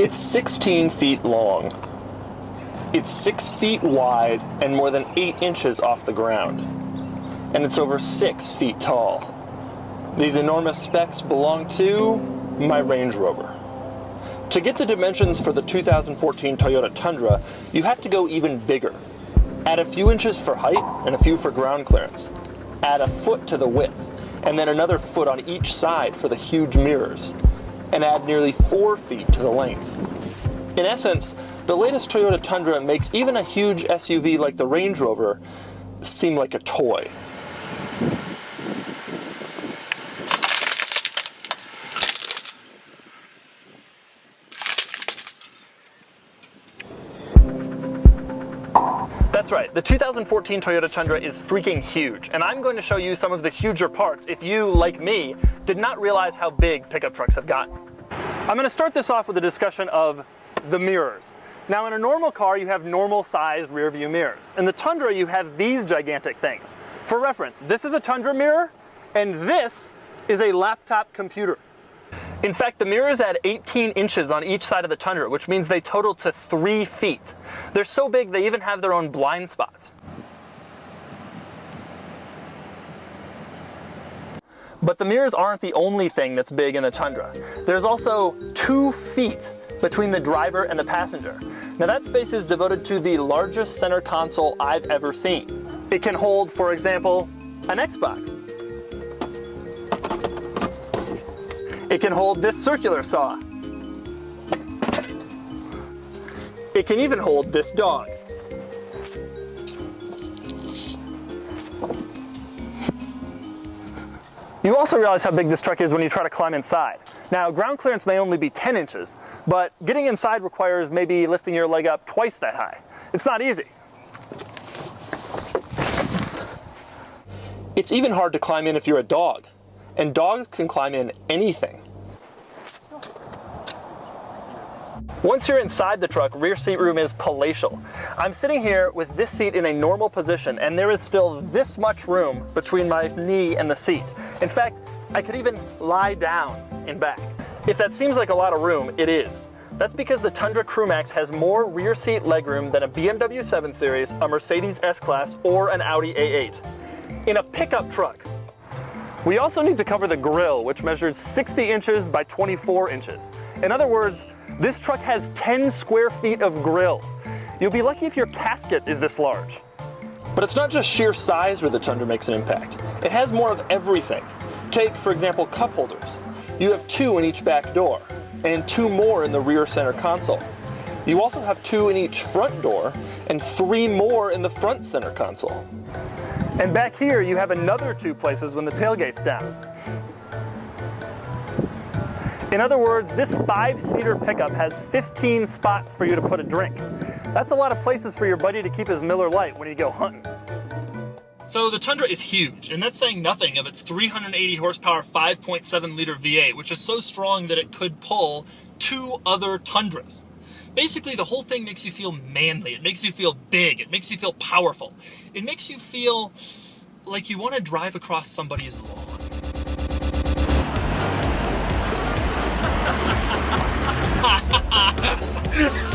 It's 16 feet long. It's 6 feet wide and more than 8 inches off the ground. And it's over 6 feet tall. These enormous specs belong to my Range Rover. To get the dimensions for the 2014 Toyota Tundra, you have to go even bigger. Add a few inches for height and a few for ground clearance. Add a foot to the width, and then another foot on each side for the huge mirrors. And add nearly 4 feet to the length. In essence, the latest Toyota Tundra makes even a huge SUV like the Range Rover seem like a toy. That's right, the 2014 Toyota Tundra is freaking huge, and I'm going to show you some of the huger parts if you, like me, did not realize how big pickup trucks have gotten. I'm going to start this off with a discussion of the mirrors. Now, in a normal car, you have normal-sized rear-view mirrors. In the Tundra, you have these gigantic things. For reference, this is a Tundra mirror, and this is a laptop computer. In fact, the mirrors add 18 inches on each side of the Tundra, which means they total to 3 feet. They're so big, they even have their own blind spots. But the mirrors aren't the only thing that's big in the Tundra. There's also 2 feet between the driver and the passenger. Now that space is devoted to the largest center console I've ever seen. It can hold, for example, an Xbox. It can hold this circular saw. It can even hold this dog. You also realize how big this truck is when you try to climb inside. Now, ground clearance may only be 10 inches, but getting inside requires maybe lifting your leg up twice that high. It's not easy. It's even hard to climb in if you're a dog, and dogs can climb in anything. Once you're inside the truck, rear seat room is palatial. I'm sitting here with this seat in a normal position, and there is still this much room between my knee and the seat. In fact, I could even lie down in back. If that seems like a lot of room, it is. That's because the Tundra Crewmax has more rear seat legroom than a BMW 7 Series, a Mercedes S-Class, or an Audi A8. In a pickup truck. We also need to cover the grille, which measures 60 inches by 24 inches. In other words, this truck has 10 square feet of grille. You'll be lucky if your casket is this large. But it's not just sheer size where the Tundra makes an impact. It has more of everything. Take, for example, cup holders. You have 2 in each back door, and 2 more in the rear center console. You also have 2 in each front door, and 3 more in the front center console. And back here, you have another 2 places when the tailgate's down. In other words, this 5-seater pickup has 15 spots for you to put a drink. That's a lot of places for your buddy to keep his Miller Lite when you go hunting. So the Tundra is huge, and that's saying nothing of its 380 horsepower 5.7 liter V8, which is so strong that it could pull 2 other Tundras. Basically, the whole thing makes you feel manly. It makes you feel big. It makes you feel powerful. It makes you feel like you want to drive across somebody's lawn. Ha ha ha!